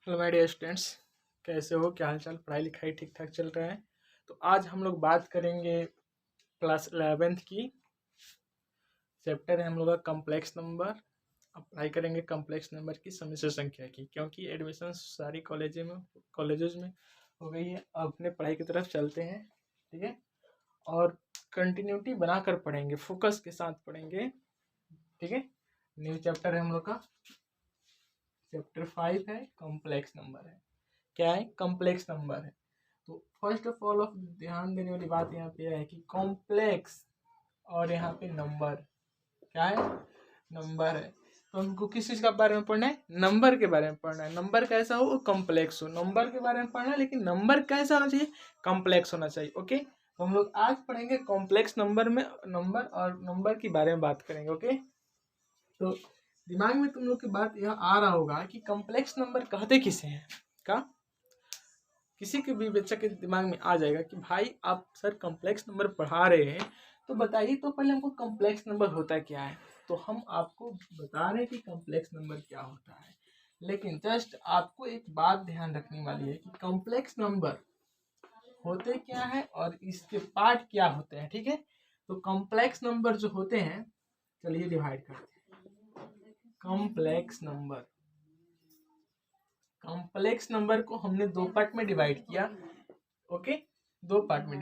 Hello my dear students, कैसे हो? क्या हाल चाल? पढ़ाई लिखाई ठीक ठाक चल रहा है? तो आज हम लोग बात करेंगे क्लास 11th की। चैप्टर है हम लोग का कॉम्प्लेक्स नंबर। अब पढ़ाई करेंगे कॉम्प्लेक्स नंबर की समिश्र संख्या की, क्योंकि एडमिशन सारी कॉलेजेस में हो गई है। अब अपने पढ़ाई की तरफ चलते हैं, ठीक है? और कंटिन्यूटी बनाकर पढ़ेंगे, फोकस के साथ पढ़ेंगे, ठीक है? न्यू चैप्टर है हम लोग का, चैप्टर 5 है, कॉम्प्लेक्स नंबर है। क्या है? कॉम्प्लेक्स नंबर है। तो फर्स्ट ऑफ ऑल ध्यान देने वाली बात यहाँ पे है कि कॉम्प्लेक्स और यहाँ पे नंबर क्या है? नंबर है। तो हमको किस चीज़ का बारे में पढ़ना है? नंबर के बारे में पढ़ना है। नंबर कैसा हो? वो कॉम्प्लेक्स हो। नंबर के बारे में पढ़ना है, लेकिन नंबर कैसा होना चाहिए? कॉम्प्लेक्स होना चाहिए। ओके, तो हम लोग आज पढ़ेंगे कॉम्प्लेक्स नंबर में नंबर और नंबर के बारे में बात करेंगे। ओके, तो दिमाग में तुम लोग की बात यह आ रहा होगा कि कॉम्प्लेक्स नंबर कहते किसे हैं? का किसी के भी बच्चे के दिमाग में आ जाएगा कि भाई आप सर कॉम्प्लेक्स नंबर पढ़ा रहे हैं, तो बताइए तो पहले हमको कॉम्प्लेक्स नंबर होता क्या है। तो हम आपको बता रहे हैं कि कॉम्प्लेक्स नंबर क्या होता है, लेकिन जस्ट आपको एक बात ध्यान रखने वाली है कि कॉम्प्लेक्स नंबर होते क्या है और इसके पार्ट क्या होते हैं, ठीक है? तो कॉम्प्लेक्स नंबर जो होते हैं, चलिए डिवाइड करते हैं। कॉम्प्लेक्स नंबर को हमने दो पार्ट में डिवाइड किया। ओके, दो पार्ट में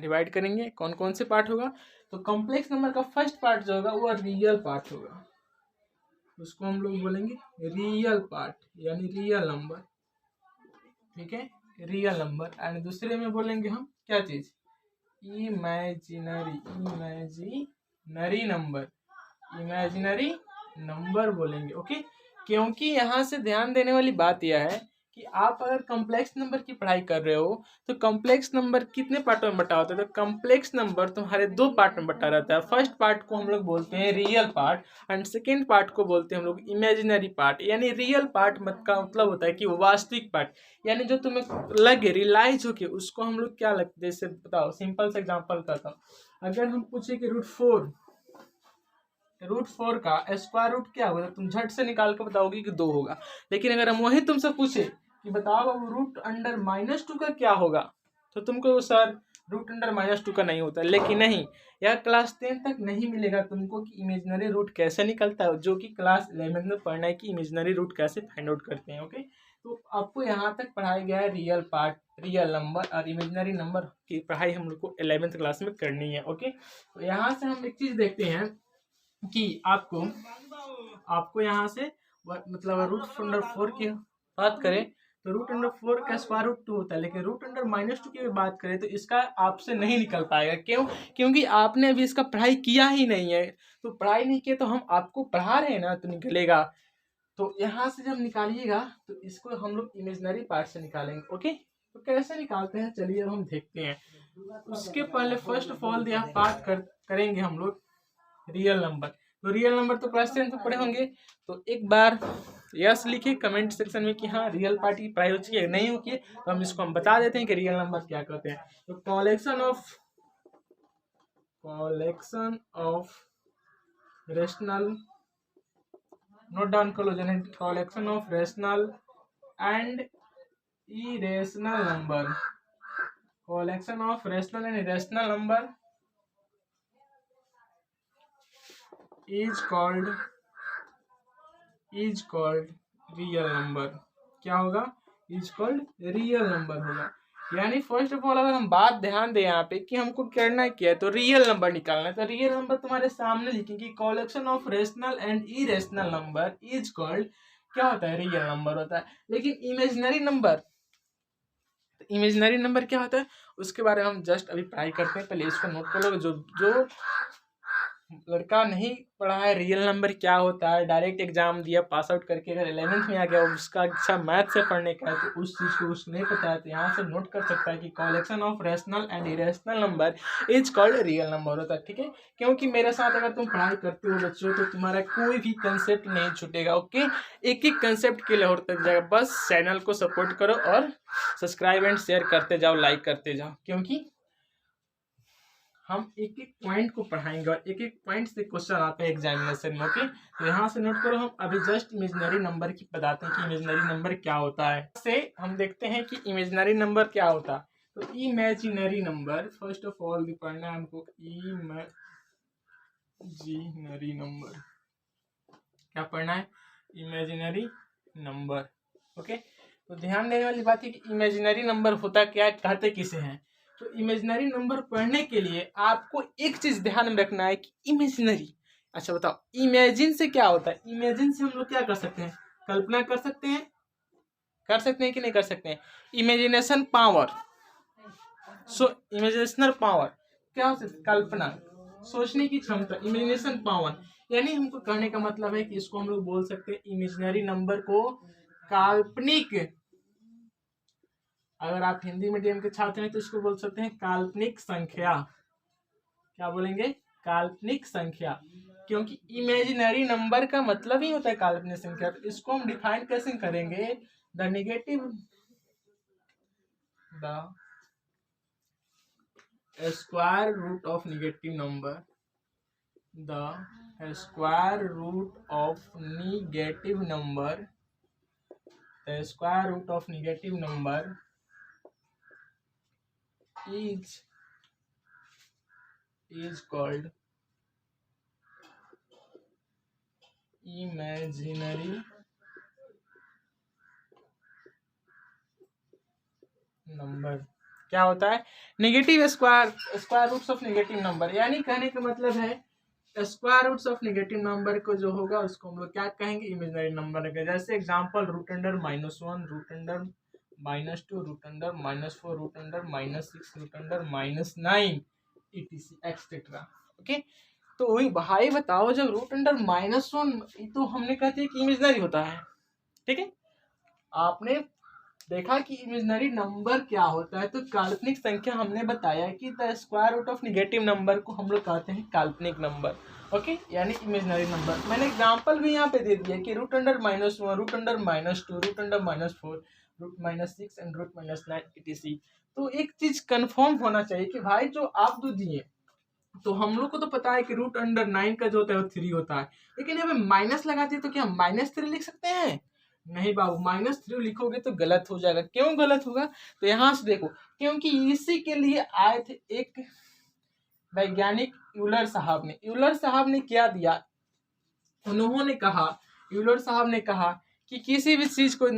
डिवाइड करेंगे। कौन कौन से पार्ट होगा? तो कॉम्प्लेक्स नंबर का फर्स्ट पार्ट जो होगा वो रियल पार्ट होगा, उसको हम लोग बोलेंगे रियल पार्ट, यानी रियल नंबर, ठीक है? Real number. एंड दूसरे में बोलेंगे हम क्या चीज? इमेजिनरी नंबर बोलेंगे। ओके, क्योंकि यहाँ से ध्यान देने वाली बात यह है कि आप अगर कॉम्प्लेक्स नंबर की पढ़ाई कर रहे हो तो कॉम्प्लेक्स नंबर कितने पार्टों में बटा होता है? तो कॉम्प्लेक्स नंबर तुम्हारे दो पार्ट में बटा रहता है। फर्स्ट पार्ट को हम लोग बोलते हैं real part and second part को बोलते हैं हम लोग इमेजिनरी पार्ट। यानी रियल पार्ट का मतलब होता है कि वास्तविक पार्ट, यानी जो तुम्हें लगे, रियलाइज हो के, उसको हम लोग क्या लगता है? जैसे बताओ, सिंपल से एग्जाम्पल करता हूँ। अगर हम पूछे कि रूट फोर का स्क्वायर रूट क्या होगा, तुम झट से निकाल कर बताओगे कि 2 होगा। लेकिन अगर हम वही तुमसे पूछे कि बताओ अब रूट अंडर -2 का क्या होगा, तो तुमको सर रूट अंडर -2 का नहीं होता। लेकिन नहीं, यह क्लास 10 तक नहीं मिलेगा तुमको कि इमेजिनरी रूट कैसे निकलता है, जो कि क्लास 11 में पढ़ना है कि इमेजिनरी रूट कैसे फाइंड आउट करते हैं। ओके, तो आपको यहाँ तक पढ़ाया गया है रियल पार्ट, रियल नंबर और इमेजिनरी नंबर की पढ़ाई हम लोग को 11th क्लास में करनी है। ओके, तो यहाँ से हम एक चीज देखते हैं कि आपको यहाँ से मतलब रूट अंडर 4 की बात करें तो रूट अंडर 4 का स्क्वायर रूट 2 होता है, लेकिन रूट अंडर -2 की बात करें तो इसका आपसे नहीं निकल पाएगा। क्यों? क्योंकि आपने अभी इसका पढ़ाई किया ही नहीं है। तो पढ़ाई नहीं किया तो हम आपको पढ़ा रहे हैं ना, तो निकलेगा। तो यहाँ से जब निकालिएगा तो इसको हम लोग इमेजिनरी पार्ट से निकालेंगे। ओके, तो कैसे निकालते हैं चलिए अब हम देखते हैं। उसके पहले फर्स्ट ऑफ ऑल यहाँ बात करेंगे हम लोग रियल नंबर। तो रियल नंबर तो क्लास 10 में पढ़े होंगे, तो एक बार यस लिखे कमेंट सेक्शन में कि हाँ रियल पार्ट की पढ़ाई हो चुकी है, नहीं हो की, तो हम बता देते हैं कि रियल नंबर क्या कहते हैं। तो collection of rational, note down कर लो जन, collection of rational and irrational number, collection of rational and irrational number is called real number. क्या होगा? इज कॉल्ड रियल नंबर होगा। यानी फर्स्ट ऑफ ऑल अगर हम बात ध्यान दें यहाँ पे कि हमको करना क्या है, तो रियल नंबर निकालना है। तो रियल नंबर तुम्हारे सामने लिखेंगे, collection of rational and irrational number is called, क्या होता है? रियल नंबर होता है। लेकिन इमेजिनरी नंबर क्या होता है, उसके बारे में हम जस्ट अभी पढ़ाई करते हैं। पहले इसको नोट कर लो। जो लड़का नहीं पढ़ा है रियल नंबर क्या होता है, डायरेक्ट एग्जाम दिया पास आउट करके अगर 11th में आ गया, उसका अच्छा मैथ से पढ़ने का है, तो उस चीज़ को उसको नहीं पता है, तो यहाँ से नोट कर सकता है कि collection of rational and irrational number is called real number होता है। ठीक है, क्योंकि मेरे साथ अगर तुम पढ़ाई करते हो बच्चों, तो तुम्हारा कोई भी कंसेप्ट नहीं छूटेगा। ओके, एक एक कंसेप्ट के लिए तक जाएगा। बस चैनल को सपोर्ट करो और सब्सक्राइब एंड शेयर करते जाओ, लाइक करते जाओ, क्योंकि हम एक एक पॉइंट को पढ़ाएंगे और एक एक पॉइंट से क्वेश्चन आते हैं एग्जामिनेशन में। ओके, तो यहाँ से नोट करो। हम अभी जस्ट इमेजिनरी नंबर की बताते हैं कि इमेजिनरी नंबर क्या होता है। से हम देखते हैं कि इमेजिनरी नंबर क्या होता है। तो imaginary number, first of all पढ़ना है हमको इमेजिनरी नंबर। क्या पढ़ना है? Imaginary number. ओके, तो ध्यान देने वाली बात है कि इमेजिनरी नंबर होता क्या है, कहते किसे हैं। तो इमेजिनरी नंबर पढ़ने के लिए आपको एक चीज ध्यान में रखना है कि इमेजिनरी, अच्छा बताओ, इमेजिन से क्या होता है? इमेजिन से हम लोग क्या कर सकते हैं? कल्पना कर सकते हैं, कर सकते हैं कि नहीं कर सकते हैं? इमेजिनेशन पावर, सो इमेजिनेशनल पावर क्या हो सकता है? कल्पना, सोचने की क्षमता, इमेजिनेशन पावर। यानी हमको कहने का मतलब है कि इसको हम लोग बोल सकते हैं इमेजिनरी नंबर को काल्पनिक, अगर आप हिंदी मीडियम के छात्र हैं तो इसको बोल सकते हैं काल्पनिक संख्या। क्या बोलेंगे? काल्पनिक संख्या, क्योंकि इमेजिनरी नंबर का मतलब ही होता है काल्पनिक संख्या। तो इसको हम डिफाइन कैसे करेंगे? The negative, the square root of negative number, the square root of negative number, the square root of negative number is called imaginary number. क्या होता है? Negative square roots of negative number, यानी कहने का मतलब है square roots of negative number को जो होगा उसको हम लोग क्या कहेंगे? Imaginary number. जैसे example root under -1, root under -2, root under -4, root under -6, root under -9 etc etcetera. Okay, तो वही भाई बताओ, जब रूट अंडर -1 तो हमने कहते हैं कि इमेजिनरी होता है। ठीक है, आपने देखा कि इमेजिनरी नंबर क्या होता है। तो काल्पनिक संख्या हमने बताया कि the square root of negative number को हम लोग कहते हैं काल्पनिक नंबर। ओके, यानी इमेजिनरी नंबर। मैंने एग्जांपल भी यहाँ पे दे दिया कि root under -1, root under -2, root under -4, root -6 and root -9 etc। तो एक चीज कंफर्म होना चाहिए कि भाई जो आप जो दिए, तो हम लोग को तो पता है कि रूट अंडर 9 का जो होता है वो 3 होता है, लेकिन यहाँ पे माइनस लगा दिए तो क्या -3 लिख सकते हैं? नहीं बाबू, -3 लिखोगे तो गलत हो जाएगा। क्यों गलत होगा? तो यहाँ से देखो, क्योंकि इसी के लिए आए थे एक वैज्ञानिक यूलर साहब ने। यूलर साहब ने क्या दिया, उन्होंने कहा, यूलर साहब ने कहा कि किसी भी चीज को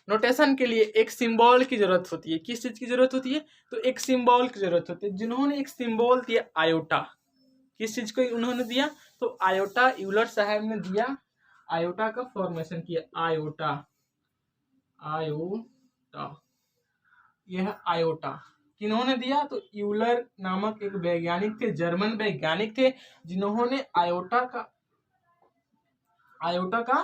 नोटेशन के लिए एक सिंबल की जरूरत होती है। किस चीज की जरूरत होती है? तो एक सिंबल की जरूरत होती है। जिन्होंने एक सिंबल दिया आयोटा, किस चीज को उन्होंने दिया? तो आयोटा, यूलर साहब ने दिया, आयोटा का फॉर्मेशन किया। आयोटा, आयोटा, यह आयोटा किन्होंने दिया? तो यूलर नामक एक वैज्ञानिक थे, जर्मन वैज्ञानिक थे, जिन्होंने आयोटा का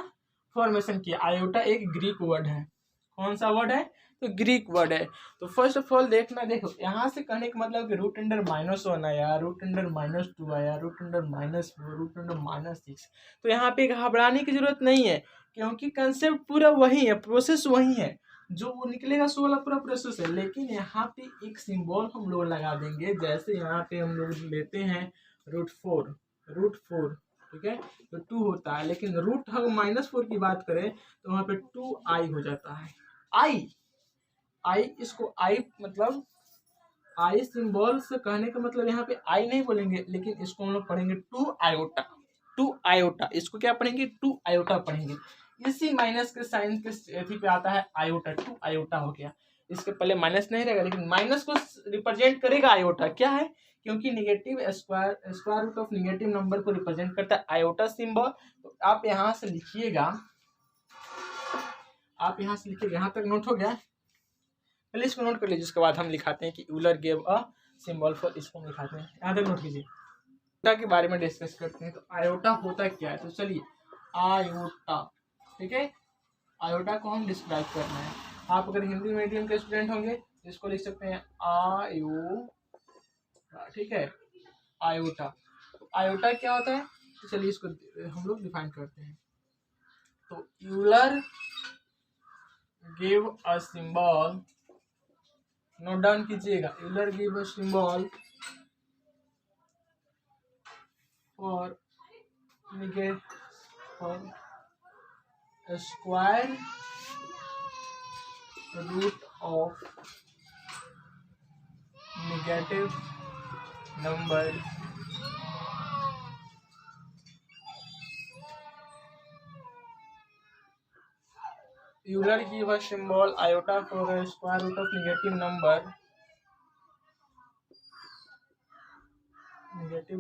फॉर्मेशन किया। आयोटा एक ग्रीक वर्ड है। कौन सा वर्ड है? तो ग्रीक वर्ड है। तो फर्स्ट ऑफ ऑल देखना, देखो यहाँ से कहने का मतलब कि रूट अंडर -1 आया, रूट अंडर -2 आया, रूट अंडर -4, रूट अंडर -6। तो यहाँ पे घबराने की जरूरत नहीं है, क्योंकि कंसेप्ट पूरा वही है, प्रोसेस वही है, जो वो निकलेगा सो वाला पूरा प्रोसेस है। लेकिन यहाँ पे एक सिंबल हम लोग लगा देंगे। जैसे यहाँ पे हम लोग लेते हैं रूट 4, ठीक है, तो 2 होता है। लेकिन रूट हम -4 की बात करें तो वहां पे 2i हो जाता है। आई, इसको आई मतलब आई सिंबल से कहने का मतलब यहाँ पे आई नहीं बोलेंगे, लेकिन इसको हम लोग पढ़ेंगे 2 आयोटा। 2 आयोटा, इसको क्या पढ़ेंगे? 2 आयोटा पढ़ेंगे। इसी माइनस के साइन के पे आता है आयोटा, 2 आयोटा हो गया। इसके पहले माइनस नहीं रहेगा, लेकिन माइनस को रिप्रेजेंट करेगा आयोटा। क्या है? क्योंकि negative square root of negative number को रिप्रेजेंट करता है आयोटा सिंबल। तो आप यहाँ से लिखिएगा, यहाँ तक नोट हो गया? पहले इसको नोट कर लीजिए, उसके बाद हम लिखाते हैं कि Euler gave a symbol for, इसको हम लिखाते हैं। यहाँ तक नोट कीजिए। आयोटा के बारे में डिस्कस करते हैं। तो आयोटा होता क्या है? तो चलिए, आयोटा, ठीक है, आयोटा को हम डिस्क्राइब करना है। आप अगर हिंदी मीडियम के स्टूडेंट होंगे तो इसको लिख सकते हैं आयोटा, ठीक है, आयोटा। तो आयोटा क्या होता है? तो चलिए इसको हम लोग डिफाइन करते हैं। तो Euler give a symbol, note down कीजिएगा, Euler give a symbol for square root of negative number Euler की वह symbol iota for square root of negative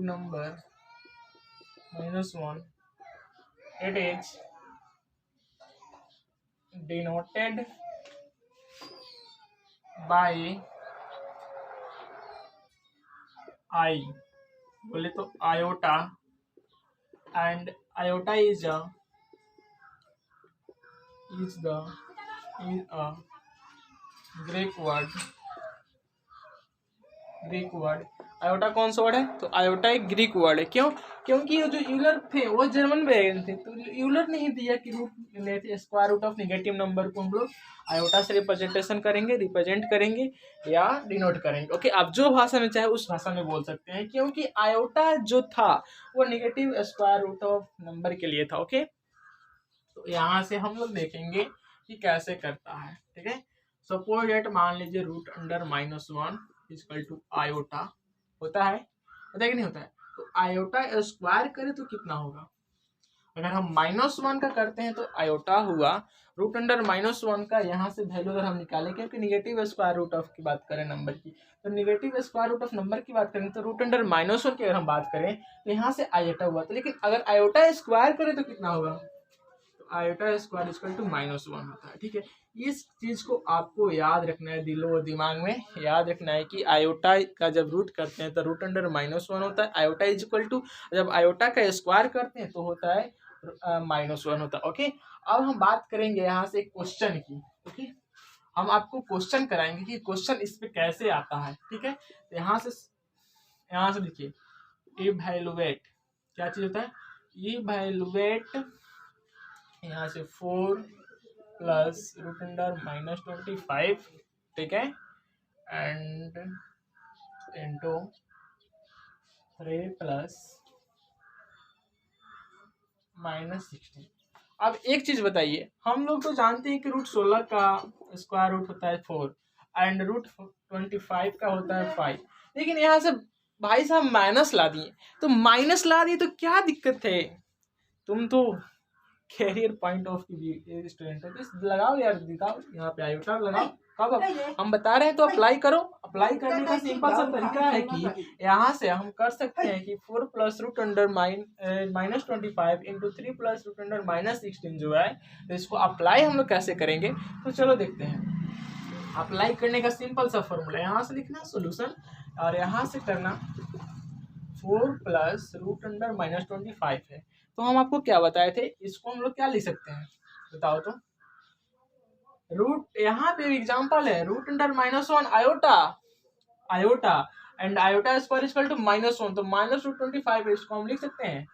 number -1, it is denoted by I, बोले तो iota, and iota is a Greek word. Iota कौन सा word है? तो iota एक Greek word है। क्यों? क्योंकि जो यूलर थे वो जर्मन वेरिएंट थे, तो यूलर ने ही दिया कि square root of negative number को हम लोग आयोटा से रिप्रेजेंट करेंगे या डिनोट करेंगे। ओके, आप जो भाषा में चाहे उस भाषा में बोल सकते हैं, क्योंकि आयोटा जो था वो negative square root of number के लिए था। ओके, तो यहाँ से हम लोग देखेंगे कि कैसे करता है। ठीक है, सपोज डेट मान लीजिए root under -1 equal to iota होता है कि नहीं होता है? तो आयोटा स्क्वायर करें तो कितना होगा? अगर हम -1 का करते हैं तो आयोटा हुआ रूट अंडर -1 का, यहाँ से वैल्यू अगर हम निकालें, क्योंकि निगेटिव स्क्वायर रूट ऑफ की बात करें नंबर की, तो negative square root of number की बात करें तो रूट अंडर -1 की अगर हम बात करें तो यहाँ से आयोटा हुआ। तो लेकिन अगर आयोटा स्क्वायर करें तो कितना होगा? आयोटा स्क्वायर इक्वल टू -1 होता है। ठीक है, इस चीज को आपको याद रखना है, दिलो दिमाग में याद रखना है कि आयोटा का जब रूट करते हैं तो रूट अंडर -1 होता है। आयोटा इज इक्वल टू, जब आयोटा का स्क्वायर करते हैं तो होता है -1 होता है। ओके, अब हम बात करेंगे यहाँ से क्वेश्चन की। ओके, हम आपको क्वेश्चन कराएंगे कि क्वेश्चन इस पे कैसे आता है। ठीक है, तो यहाँ से देखिए, इवैल्यूएट क्या चीज होता है? इवैल्यूएट यहाँ से 4 प्लस रूट अंडर -25, ठीक है, एंड इंटू 3 प्लस -16। अब एक चीज बताइए, हम लोग तो जानते हैं कि रूट 16 का स्क्वायर रूट होता है 4 एंड रूट 25 का होता है 5, लेकिन यहाँ से भाई साहब माइनस ला दिए, तो क्या दिक्कत है? तुम तो career point of view student है, तो लगाओ यार, दिखाओ यहाँ पे आयोटा लगाओ। कब हम बता रहे हैं तो अप्लाई करो। अप्लाई करने का सिंपल सा तरीका है कि यहाँ से हम कर सकते हैं कि 4 plus root under -25 into 3 plus root under -16 जो है, तो इसको अप्लाई हम लोग कैसे करेंगे, तो चलो देखते हैं। अप्लाई करने का सिंपल सा फॉर्मूला, यहाँ से लिखना सोल्यूशन और यहाँ से करना 4 प्लस रूट अंडर -25 है। तो हम आपको क्या बताए थे, इसको हम लोग क्या लिख सकते हैं बताओ तो? रूट, यहाँ पे एग्जांपल है root under -1 iota and iota square equal to -1, तो -√25 है, इसको हम लिख सकते हैं।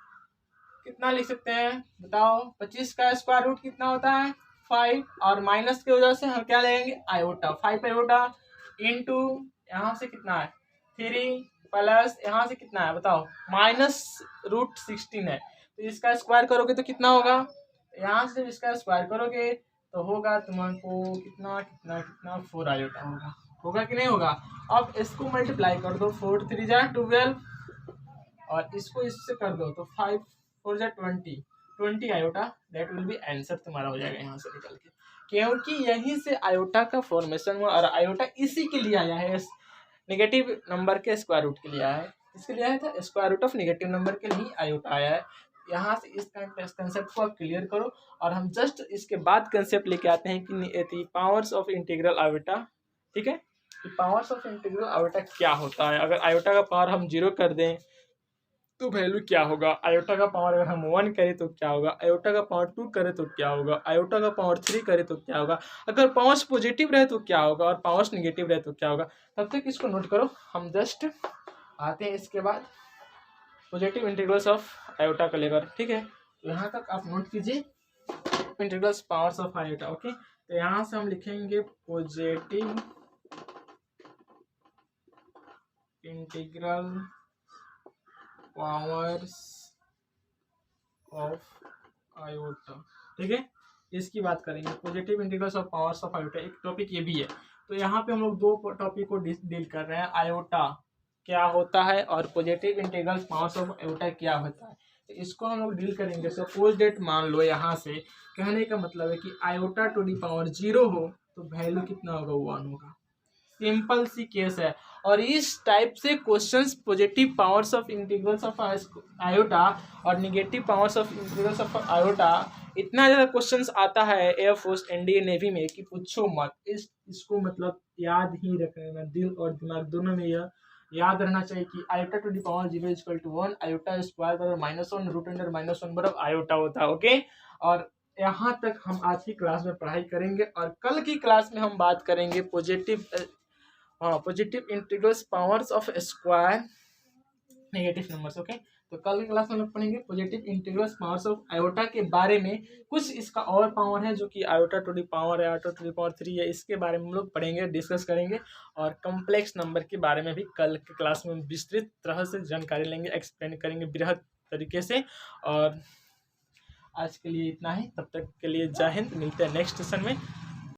कितना लिख सकते हैं बताओ? 25 का स्क्वायर रूट कितना होता है? 5, और माइनस की वजह से हम क्या लेंगे? आयोटा, 5 आयोटा इंटू यहाँ से कितना है 3 प्लस यहाँ से कितना है बताओ? -√16 है, तो इसका स्क्वायर करोगे तो कितना होगा? यहाँ से जब इसका स्क्वायर करोगे तो होगा तुमको कितना कितना कितना 4 आयोटा होगा कि नहीं होगा? अब इसको मल्टीप्लाई कर दो, 4 3 जा 12 और इसको इससे कर दो तो 5 4 जा 20 iota, that will be answer तुम्हारा हो जाएगा यहाँ से निकल के, क्योंकि यहीं से आयोटा का फॉर्मेशन हुआ और आयोटा इसी के लिए आया है, नेगेटिव नंबर के स्क्वायर रूट के लिए आया है। इसके लिए आया था square root of negative number के लिए आयोटा आया है। यहाँ से इस कंसेप्ट को आप क्लियर करो और हम जस्ट इसके बाद कंसेप्ट लेके आते हैं कि पावर्स ऑफ इंटीग्रल आयोटा। ठीक है, कि पावर्स ऑफ इंटीग्रल आयोटा क्या होता है। अगर आयोटा का पावर हम 0 कर दें तो वैल्यू क्या होगा? आयोटा का पावर अगर हम 1 करें तो क्या होगा? आयोटा का पावर 2 करें तो क्या होगा? आयोटा का पावर 3 करें तो क्या होगा? अगर पावर्स पॉजिटिव रहे तो क्या होगा और पावर्स नेगेटिव रहे तो क्या होगा? तब तक इसको नोट करो, हम जस्ट आते हैं इसके बाद पॉजिटिव इंटीग्रल्स ऑफ आयोटा को लेकर। ठीक है, तो यहाँ तक आप नोट कीजिए integrals powers of iota. Okay, तो यहाँ से हम लिखेंगे positive integral powers of iota, ठीक है, इसकी बात करेंगे। Positive integrals of powers of iota एक टॉपिक ये भी है। तो यहाँ पे हम लोग दो टॉपिक को डील कर रहे हैं, आयोटा क्या होता है और positive integrals powers of iota क्या होता है, तो इसको हम लोग डील करेंगे। सपोज डेट मान लो, यहाँ से कहने का मतलब है कि आयोटा टू दी पावर 0 हो तो वैल्यू कितना होगा, 1 होगा। सिंपल सी केस है। और इस टाइप से questions positive powers of integrals of iota और negative powers of integrals of iota इतना ज़्यादा क्वेश्चंस आता है एयरफोर्स एनडीए नेवी में कि पूछो मत। इसको मतलब याद ही रखना, दिल और दिमाग दोनों में यह याद रहना चाहिए कि iota to the power 0 equal to 1, iota square बराबर -1, रूट अंडर -1 बराबर आयोटा होता है। ओके, और यहाँ तक हम आज की क्लास में पढ़ाई करेंगे और कल की क्लास में हम बात करेंगे positive integrals powers of square negative numbers. Okay, तो कल की क्लास में हम लोग पढ़ेंगे positive integrals powers of iota के बारे में। कुछ इसका और पावर है जो कि आयोटा टू दी पावर है, आयोटा टू दी पावर 3 है, इसके बारे में हम लोग पढ़ेंगे, डिस्कस करेंगे। और कम्प्लेक्स नंबर के बारे में भी कल की क्लास में विस्तृत तरह से जानकारी लेंगे, एक्सप्लेन करेंगे बृहद तरीके से। और आज के लिए इतना ही, तब तक के लिए जय हिंद, मिलते हैं नेक्स्ट सेशन में।